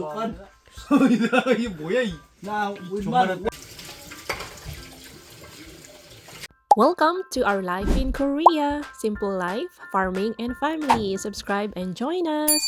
Pagtukan. 이게 뭐야 이 Na, winman. Welcome to our life in Korea. Simple life, farming, and family. Subscribe and join us.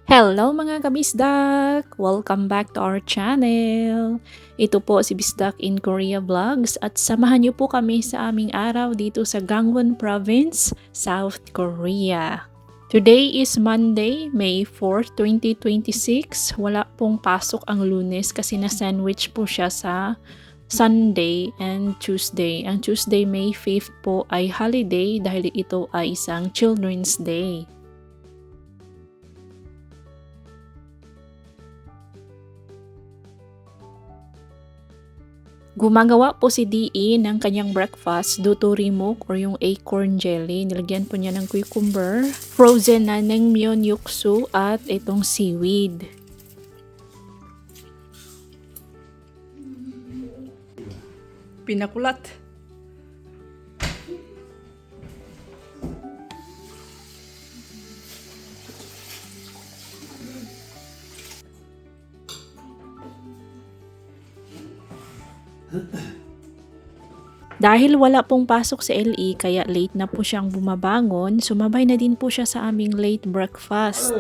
Hello mga kabisdak! Welcome back to our channel! Ito po si Bisdak in Korea Vlogs at samahan niyo po kami sa aming araw dito sa Gangwon Province, South Korea. Today is Monday, May 4, 2026. Wala pong pasok ang Lunes kasi na-sandwich po siya sa Sunday and Tuesday. Ang Tuesday, May 5 po ay holiday dahil ito ay isang Children's Day. Gumagawa po si DE ng kanyang breakfast, duturimok or yung acorn jelly. Nilagyan po niya ng cucumber, frozen na naengmyeon yuksu at itong seaweed. Pinakulat. Dahil wala pong pasok sa LE kaya late na po siyang bumabangon, sumabay na din po siya sa aming late breakfast.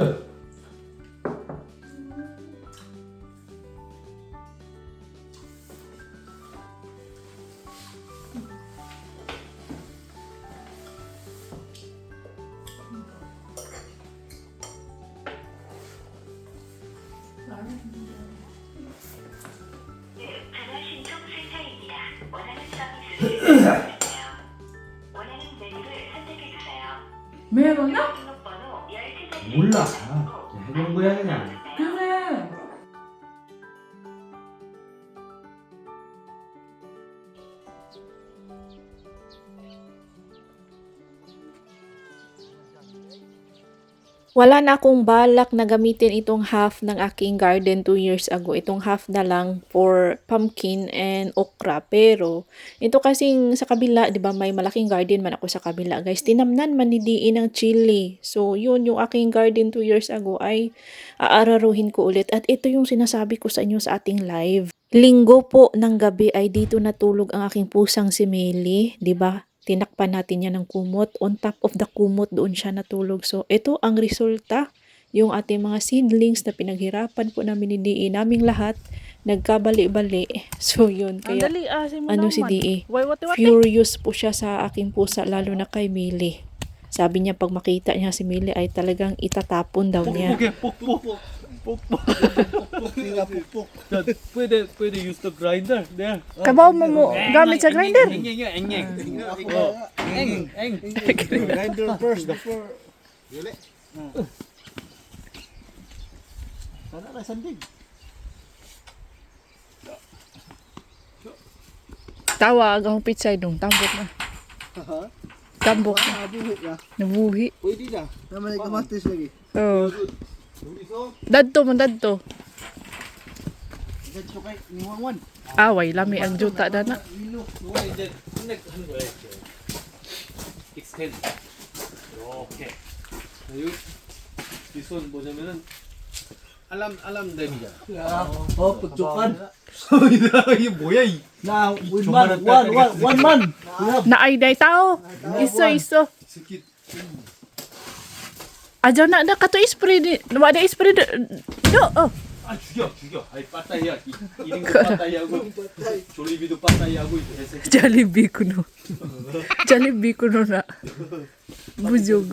meron na? 몰라. 해본 거야 그냥. 그래. Wala na akong balak na gamitin itong half ng aking garden 2 years ago. Itong half na lang for pumpkin and okra. Pero, ito kasing sa kabila, di ba may malaking garden man ako sa kabila. Guys, tinamnan man ni DE ng chili. So, yun yung aking garden 2 years ago ay aararuhin ko ulit. At ito yung sinasabi ko sa inyo sa ating live. Linggo po ng gabi ay dito natulog ang aking pusang si Meli. Di ba? Tinakpan natin yan ng kumot. On top of the kumot, doon siya natulog. So, ito ang resulta. Yung ating mga seedlings na pinaghirapan po namin ni DE. Naming lahat, nagkabali-bali. So, yun. Kaya, ano si DE? Furious po siya sa aking pusa, lalo na kay Mili. Sabi niya, pag makita niya si Mili, ay talagang itatapon daw niya. 뽁뽁 pwede use the grinder there. Kabaw mo gamit sa grinder. 앵앵 Grinder first before. Dili. Sana na sandig. Tawag akong pizza dong, tambok na. Tambok na. Nabuhi na. Nabuhi. Pwede na. Naman ay kamatis lagi. Oh. 여기서 Dadto man dadto. Ganito kay niwangwan. Away lami ang juta dana. 이거 이제 끝내 하는 거야 이렇게. extend 이렇게. 여기 뒷손 보자면은 알람 댐이잖아. Pagtukan. 이게 뭐야 이 Na, winman. One man. Naay day tao. Iso. 새끼 Aja na kato spray di. Nawa da spray do. Oh. 아 죽여 아이 빠따이야 이런 거 빠따이하고 졸리비도 빠따이하고 이제 Jollibee kuno. Jollibee kuno na. Bujog.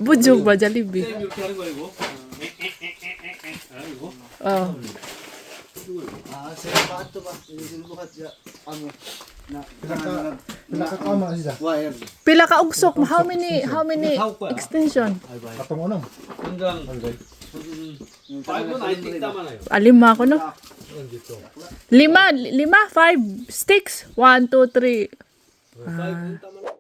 Bujog ba Jollibee? 이렇게 하는 거야 이거 이거 Oh. Ah, sa bato ba? Silbuhat siya. Ano? Na. Nakakama siya. Wire. Pila ka ugsok? How many extension? Katong unang. 한강 Yung 5은 I think tama na yun. Lima ako, no? Nandito. Lima, 5 sticks. 1, 2, 3. 5 tama na.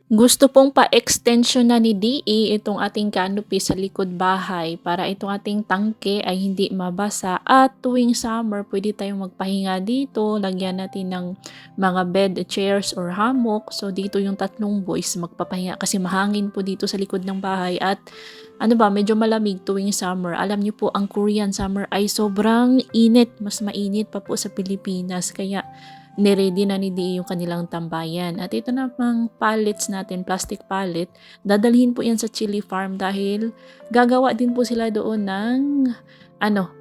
Gusto pong pa-extension na ni DE itong ating canopy sa likod bahay para itong ating tangke ay hindi mabasa at tuwing summer pwede tayong magpahinga dito, lagyan natin ng mga bed, chairs or hammock. So dito yung tatlong boys magpapahinga kasi mahangin po dito sa likod ng bahay at medyo malamig tuwing summer. Alam niyo po ang Korean summer ay sobrang init, mas mainit pa po sa Pilipinas kaya niready na ni DE yung kanilang tambayan. At ito na pang pallets natin, plastic pallet. Dadalhin po yan sa chili farm dahil gagawa din po sila doon ng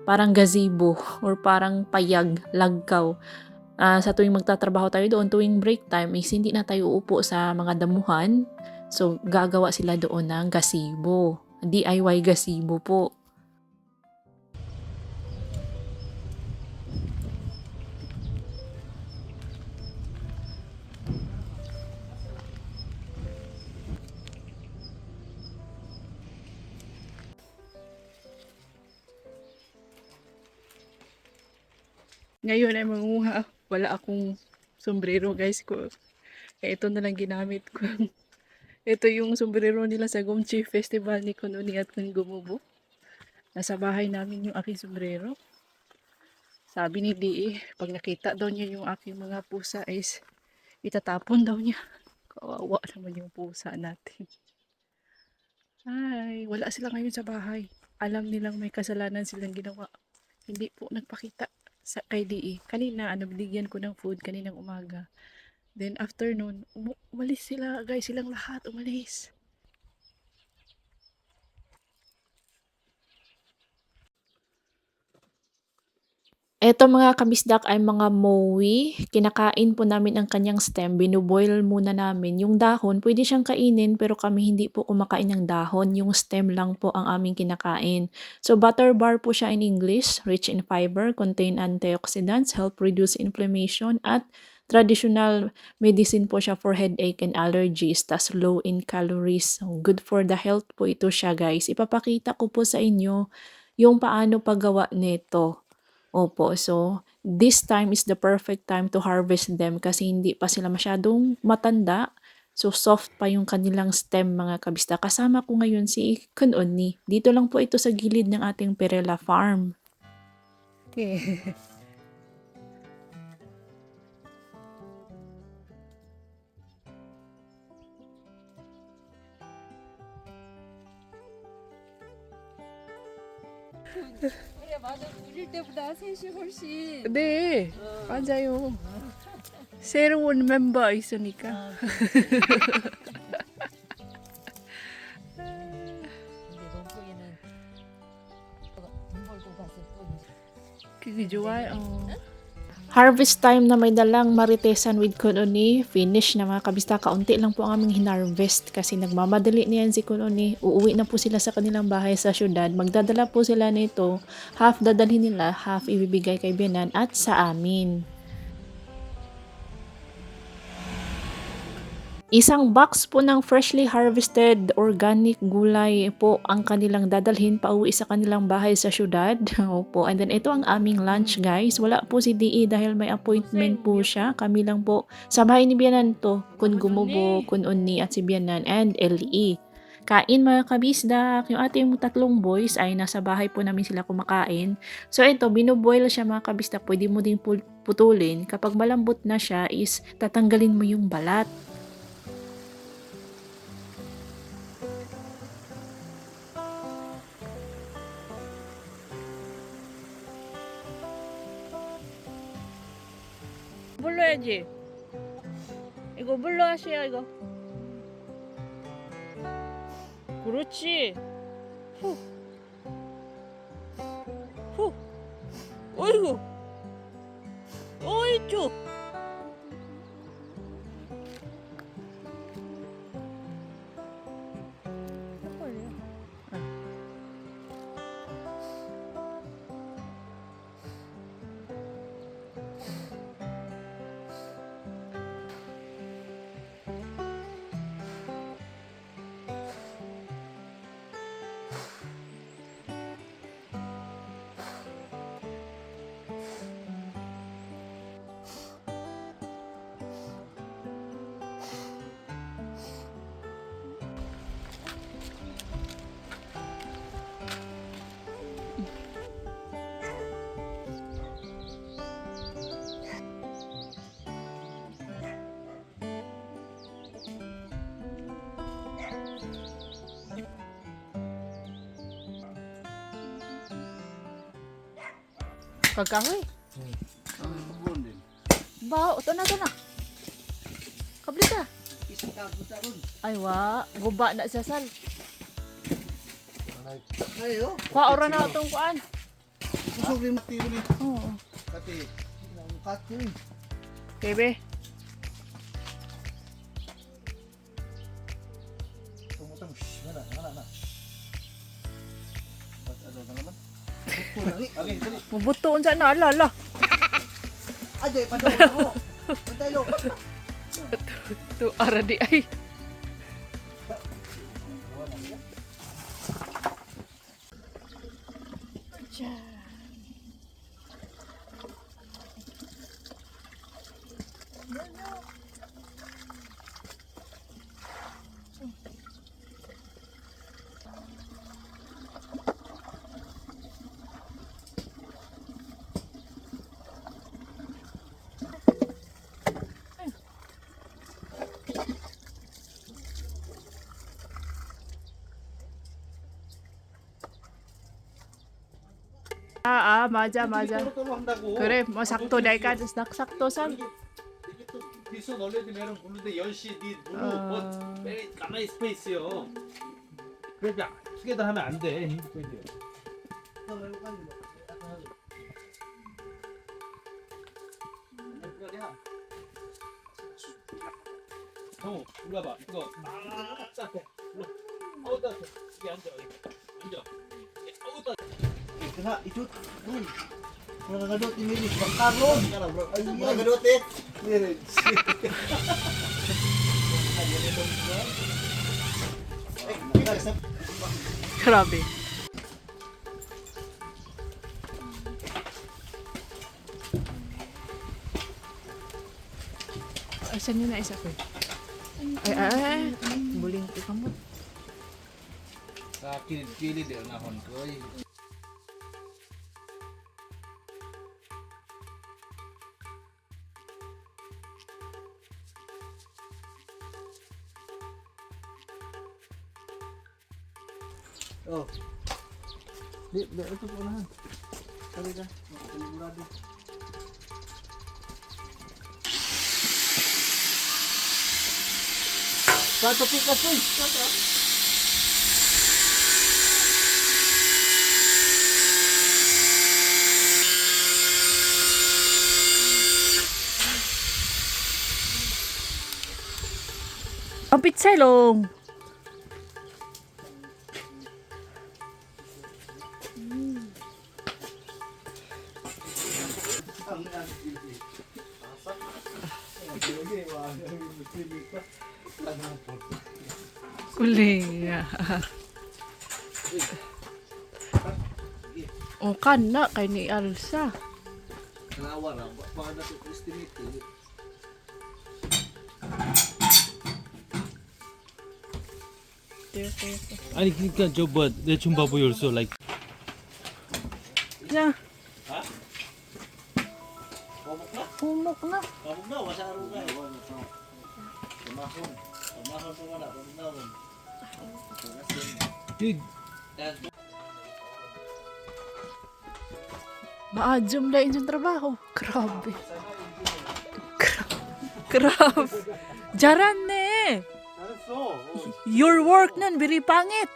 parang gazebo or parang payag, lagkaw. Sa tuwing magtatrabaho tayo doon, tuwing break time, is hindi na tayo uupo sa mga damuhan. So, gagawa sila doon ng gazebo. DIY gazebo po. Ngayon ay manguha. Wala akong sombrero, guys, ko. Kaya ito na lang ginamit ko. Ito yung sombrero nila sa Gumchi Festival ni Kununi at Kun Gumubo. Nasa bahay namin yung aking sombrero. Sabi ni DE, pag nakita daw niya yung aking mga pusa is itatapon daw niya. Kawawa naman yung pusa natin. Ay, wala sila ngayon sa bahay. Alam nilang may kasalanan silang ginawa. Hindi po nagpakita kay DE. Kanina, binigyan ko ng food kaninang umaga. Then afternoon, umalis sila, guys. Silang lahat umalis. Eto mga kabisdak ay mga mowi. Kinakain po namin ang kanyang stem. Binuboil muna namin. Yung dahon, pwede siyang kainin pero kami hindi po kumakain ng dahon. Yung stem lang po ang aming kinakain. So butter bar po siya in English. Rich in fiber, contain antioxidants, help reduce inflammation at traditional medicine po siya for headache and allergies. Tas low in calories. So good for the health po ito siya, guys. Ipapakita ko po sa inyo yung paano paggawa nito. Opo, so this time is the perfect time to harvest them kasi hindi pa sila masyadong matanda. So soft pa yung kanilang stem mga kabista. Kasama ko ngayon si Kununi. Dito lang po ito sa gilid ng ating Perella Farm. Okay. 그래 맞아 우릴 때보다 셋이 훨씬 네, 맞아요. 새로운 멤버 있으니까. 근데 롱코이는 돈 벌고 가서 또 그게 좋아요. Harvest time na may dalang maritesan with Kununi. Finish na mga kabista. Kaunti lang po ang aming hinarvest kasi nagmamadali niyan si Kununi. Uuwi na po sila sa kanilang bahay sa syudad. Magdadala po sila nito. Half dadalhin nila, half ibibigay kay Bianan at sa amin. Isang box po ng freshly harvested organic gulay po ang kanilang dadalhin pauwi sa kanilang bahay sa syudad. Opo. And then ito ang aming lunch, guys. Wala po si DE dahil may appointment po siya. Kami lang po sa bahay ni Bianan to. Kun Gumubo, Kun Uni at si Bianan and LE. Kain mga kabisdak. Yung ating tatlong boys ay nasa bahay po namin sila kumakain. So ito, binuboil siya mga kabisdak. Pwede mo din putulin. Kapag malambot na siya is tatanggalin mo yung balat. 불러야지. 이거 불러 하시야 이거. 그렇지. 후. 후. 어이구. 어이쭈. Kagkahoy. Buon din. Ba, ito na. Kablit ka. Isang kapunta ron. Ay, wa. Guba na siya, Sal. Ay, oh. Kwaora na itong kuan. Kusog rin mati rin. Oo. Kati. Ang kati rin. Bebe. Tumutang, shh, mana. Ba't ano na naman? Okay, dali. Mabutoon siya na. Ala. Ajay, padawin ako. Pantay lo. Ito, ara di ay. 맞아. 한다고. 그래, 뭐 sakto dai ka, sakto Sal. 이게 또 비소 널레드 메론 부르는데 10시 니 무료 뭐 매일 가만히 스페이스요. 그러니까 투게더 하면 안 돼. 힘들게. 형, 일로 와봐. 이거 따뜻해. 어우 따뜻해. 여기 앉아. 앉아. 어우 따뜻해. Kena, ikut. Mga nagadot ni Milis. Bangkaron. Ay, mga nagadot eh. Milis. Grabe. Asan yun na isa ko? Ay. Buling ko mo. Sa kilid-kilid eh, nahon ko eh. Oh. Di, ito po unahan. Sabi ka, panigurado. Satu pikas tuh. Ang pitselong. Kuling. O kana kay ni Alsa. Nawar ah, baka na ito estimate eh. 아니 그러니까 저 뭐 내 좀 봐보 열소 like Ya, Bobok na? humok na. Bobok na, wasa araw ka eh. Pamahon. Pamahon pa wala, pamahon. 이 Maadjum na inyong trabaho. Grabe. Grabe. Jaran ne. 잘했어. Your work nun, very pangit.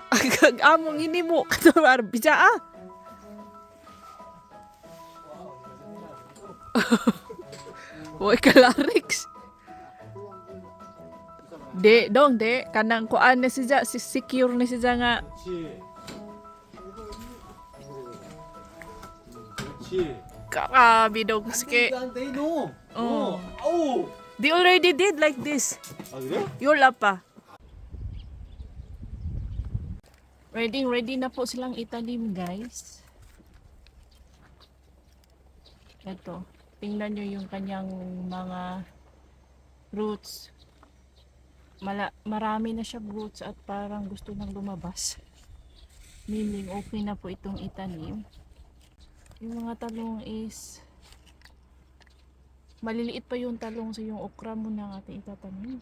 Agag among ini mo. Katamar, bisa ah. Uy, kalarix. De, dong, de. Kanang kuan na siya, secure na siya nga. 그렇지. 그렇지. Grabe dong, ske. 돼 너. 어. 아우. They already did like this. 아 그래? Yola pa. Ready na po silang itanim, guys. Ito. Tingnan nyo yung kanyang mga roots. Marami na siya roots at parang gusto nang lumabas. Meaning, okay na po itong itanim. Yung mga talong is maliliit pa yung talong sa yung okra mo na ating itatanim.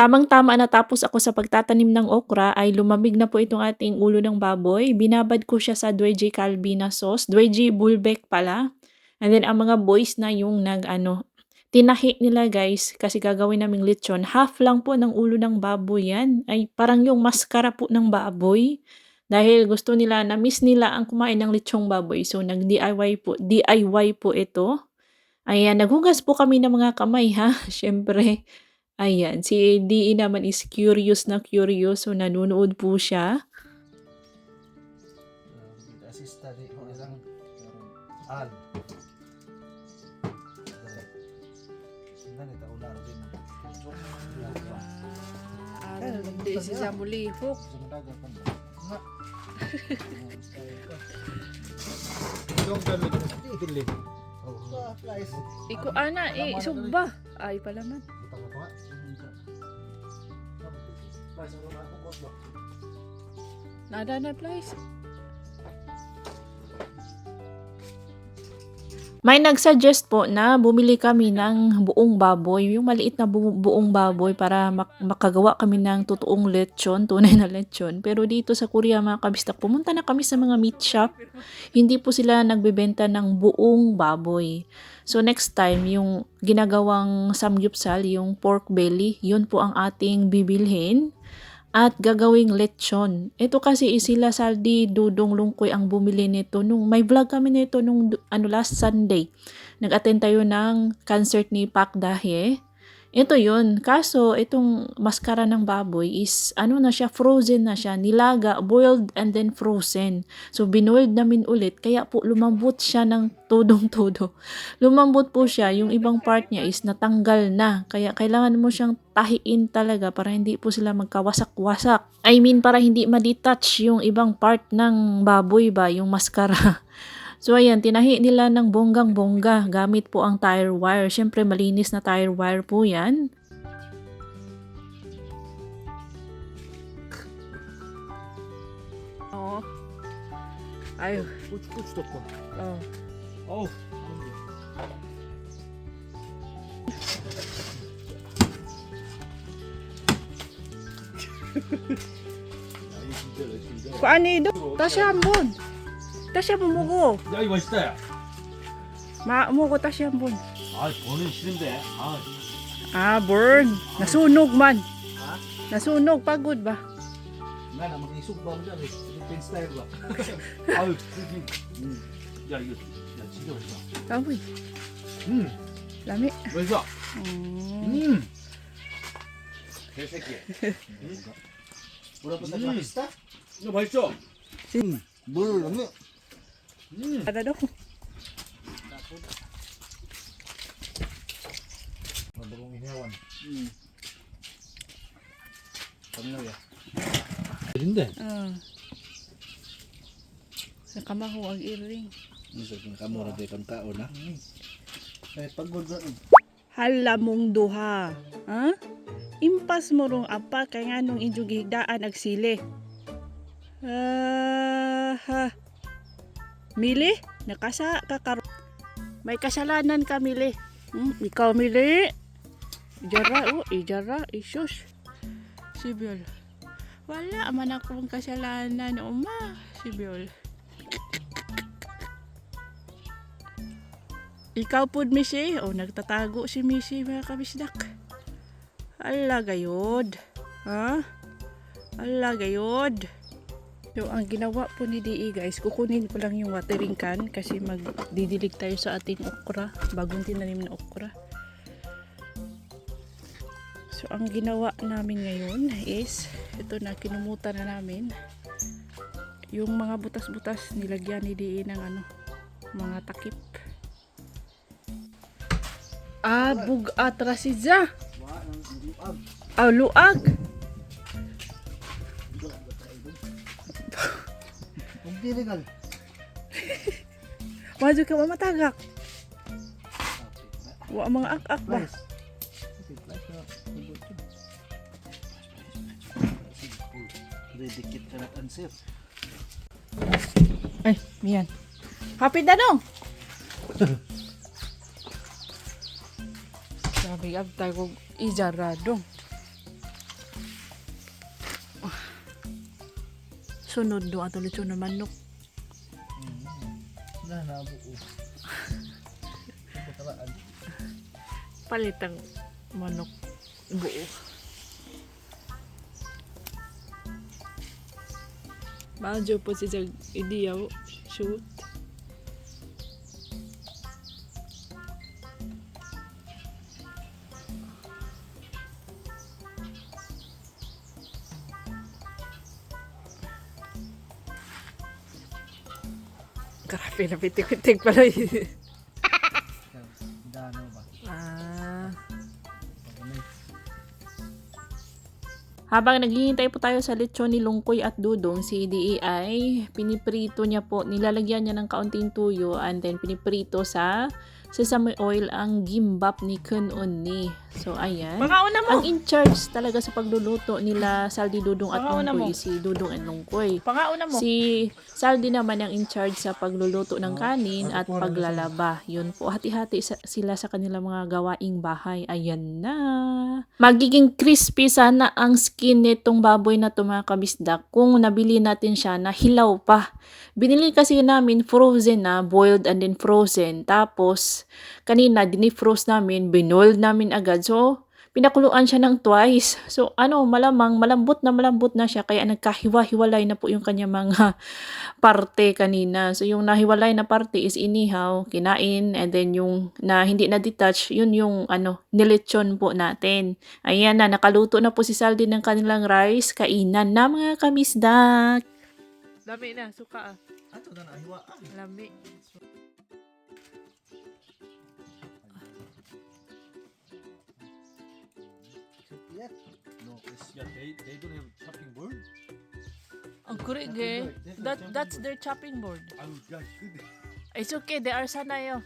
Tamang-tama natapos ako sa pagtatanim ng okra ay lumamig na po itong ating ulo ng baboy. Binabad ko siya sa Dweji Kalbi na sauce. Dweji Bulbek pala. And then ang mga boys na yung tinahi nila guys kasi gagawin naming lechon. Half lang po ng ulo ng baboy yan. Ay parang yung maskara po ng baboy. Dahil gusto nila, na-miss nila ang kumain ng lechong baboy. So DIY po ito. Ayan, naghugas po kami ng mga kamay ha. Siyempre. Ayan, si DE naman is curious na curious. So, nanonood po siya. Assist tadi ko ilang al. Sindang ita ular din. Hindi siya muli po. Sundagan pa. Don't tell me this. Ah, guys. Iko ana, sugba. Ay pala man. Nada na place. May nagsuggest po na bumili kami ng buong baboy, yung maliit na buong baboy para makagawa kami ng totoong lechon, tunay na lechon. Pero dito sa Korea mga kabistak, pumunta na kami sa mga meat shop. Hindi po sila nagbebenta ng buong baboy. So next time, yung ginagawang samgyupsal, yung pork belly, yun po ang ating bibilhin. At gagawing lechon. Ito kasi sila Saldi Dudong Lungkoy ang bumili nito nung may vlog kami nito nung last Sunday. Nag-attend tayo ng concert ni Pak Dahe. Ito yun. Kaso itong maskara ng baboy is na siya, frozen na siya. Nilaga, boiled and then frozen. So binoiled namin ulit kaya po lumambot siya ng tudong-tudo. Lumambot po siya. Yung ibang part niya is natanggal na. Kaya kailangan mo siyang tahiin talaga para hindi po sila magkawasak-wasak. I mean para hindi ma-detach yung ibang part ng baboy ba, yung maskara. So ayan, tinahi nila ng bonggang-bongga gamit po ang tire wire. Siyempre malinis na tire wire po yan. Oo. Ay. Puch to ko. Oh. Oh. Kuani do? Tasyambon. Tasyambon. 야 이거 맛있다. 야. Mugo tasyambon. 아 보는 싫은데. 아. Burn. Nasunog man. Nasunog, pagod ba? Nga na mag-isog ba mo dyan? Philippine style ba? 아유. 야 이거 야 진짜 맛있다. Kapoy. Lami. 맛있어. 개새끼. Mura pa sa pista? 이거 맛있어. Buro lang yun. Ada do. Mabagong inyawan. Pamilya ya. 근데 Sa kamaho ang earring. Isa kang kamura de kang kaon na. Ay, pagod na. Hala mong duha. Ha? Impas mo rong apa kay nga nung inyong gihigdaan ag sili. Ha. Mili, nakasa ka karon. May kasalanan ka, Mili. Ikaw, Mili. Ijara, isus. Si Biol. Wala man akong kasalanan, uma. Si Biol. Ikaw po, Missy. Nagtatago si Missy, mga kabisdak. Ala gayod. Ha? Ala gayod. So, ang ginawa po ni DE guys, kukunin ko lang yung watering can kasi magdidilig tayo sa ating okra, bagong tinanim na okra. So, ang ginawa namin ngayon is, ito na, kinumutan na namin. Yung mga butas-butas, nilagyan ni DE ng mga takip. Bugat rasiza. Luag. Magdirigal. Wado ka mamatagak. Wa mga ak-ak ba? Dikit ka na answer. Ay, miyan. Kapit na dong. Sabi ab tayo ijara dong. Sunod do ato lechon na manok. Nabuo. Pagkalaan. Palitang manok buo. Majo po si jag idiyaw shoot. Grabe na pitik-pitik pala yun. Dano ba? Ah. Habang naghihintay po tayo sa lechon ni Lungkoy at Dudong, si DEI, piniprito niya po, nilalagyan niya ng kaunting tuyo and then piniprito sa sesame oil ang gimbap ni Kun Unni. So, ayan. Pangauna mo! Ang in charge talaga sa pagluluto nila Saldi, Dudong at Pangauna Lungkoy mo. si Dudong and Lungkoy. Pangauna mo! Si Saldi naman ang in charge sa pagluluto ng kanin at paglalaba. Yun po, hati-hati sila sa kanilang mga gawaing bahay. Ayan na. Magiging crispy sana ang skin nitong baboy na to mga kabisdak kung nabili natin siya na hilaw pa. Binili kasi namin frozen na, boiled and then frozen. Tapos, kanina dinifrost namin, binoiled namin agad. So, pinakuluan siya ng twice. So, malamang malambot na siya. Kaya nagkahiwa-hiwalay na po yung kanya mga parte kanina. So, yung nahiwalay na parte is inihaw, kinain, and then yung na hindi na-detach, yun yung nilechon po natin. Ayan na, nakaluto na po si Saldi ng kanilang rice. Kainan na mga kamisdak. Lami na, suka ah. Ato na nahiwa. Lami. Yes. No, yeah, they don't have chopping board. Ang kurig eh. That's their chopping board. Oh gosh, good. It's okay, they are sanay oh.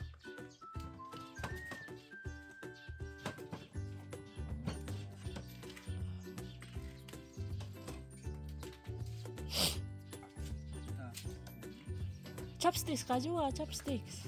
Chopsticks, kajua, chopsticks.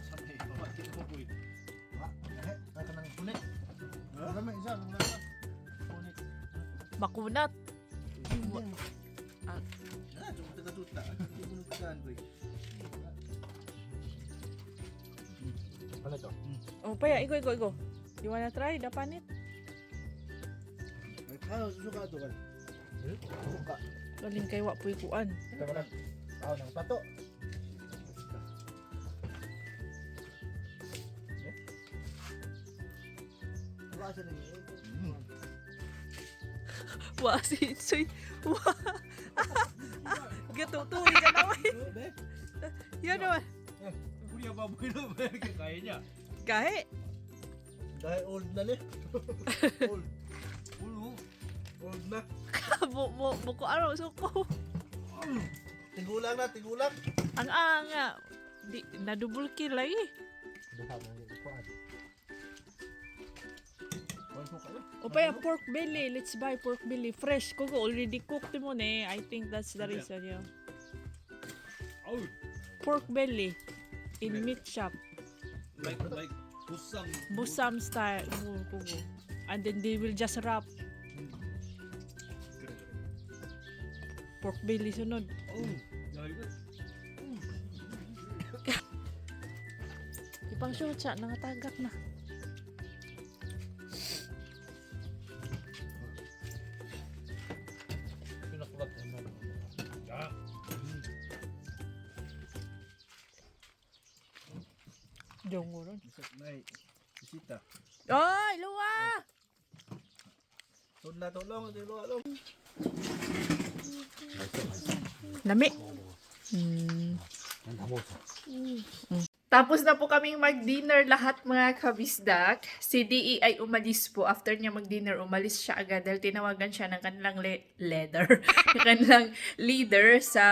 Sampai bawa kita boy. Wah, akan nang kunik. Ramai isa, ramai. Kunik. Makunat. Ah, cuma tengah tutak. Ini bukan boy. Ano to? Oh, paya, igo. You wanna try the panit? Suka tu kan. Suka. Galing kay wa puy kuan. Kita mana? Tahu nang patok. Wah, sini. Wa si soy. Wa. Gatutuli ka naman. Yan naman. Kuya baboy na kayaknya. Gahe. Dahil old na ni. Old. Ulo. Old na. Buko araw suko. Tigulang na, tigulang. Ang anga. Di na double kill lagi. O pa pork belly. Let's buy pork belly fresh. Kuko already cooked mo ne. I think that's the reason yeah. Oh, Pork belly in meat shop. like busam. Busam style. Kuko. And then they will just wrap pork belly sunod. Oh, very good. Ipang shoot siya, nangatagak na. Pinakulat naman. Yeah. Jongo ron. Nay, bisita. Ay, luwa! Tolong, tolong. Lami. Tapos na po kaming mag-dinner lahat mga kabisdak. Si DE ay umalis po. After niya mag-dinner, umalis siya agad dahil tinawagan siya ng kanilang ng kanilang leader sa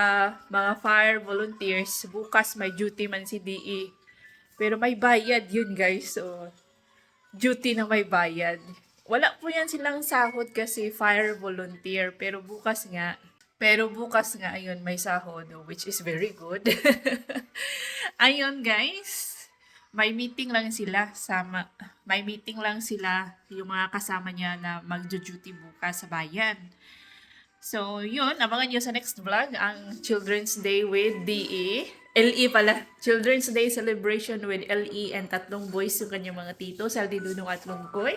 mga fire volunteers. Bukas may duty man si DE. Pero may bayad yun guys. So, duty na may bayad. Wala po yan silang sahod kasi fire volunteer. Pero bukas nga, ayun, may sahod, which is very good. Ayun, guys. May meeting lang sila yung mga kasama niya na magjo-duty bukas sa bayan. So, yun. Abangan nyo sa next vlog ang Children's Day with DE. LE pala. Children's Day celebration with LE and 3 boys yung kanyang mga tito, Saldi, Dunong at Lungkoy.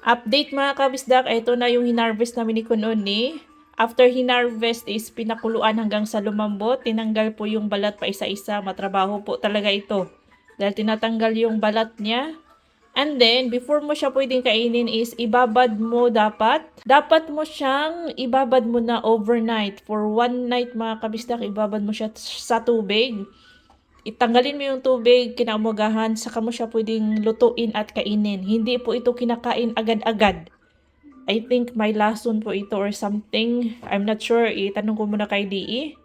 Update mga kabisdak, ito na yung hinarvest namin ni Kunoni. After hinarvest is pinakuluan hanggang sa lumambot. Tinanggal po yung balat pa isa-isa. Matrabaho po talaga ito. Dahil tinatanggal yung balat niya. And then, before mo siya pwedeng kainin is ibabad mo dapat. Dapat mo siyang ibabad mo na overnight. For 1 night mga kabisdak, ibabad mo siya sa tubig. Itanggalin mo yung tubig, kinaumagahan, saka mo siya pwedeng lutuin at kainin. Hindi po ito kinakain agad-agad. I think may lason po ito or something. I'm not sure. Itanong ko muna kay DE.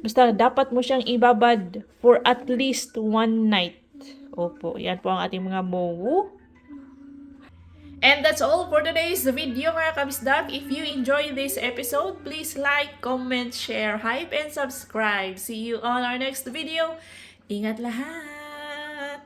Basta dapat mo siyang ibabad for at least 1 night. Opo, yan po ang ating mga mowu. And that's all for today's video mga kabisdak. If you enjoyed this episode, please like, comment, share, hype, and subscribe. See you on our next video. Ingat lahat!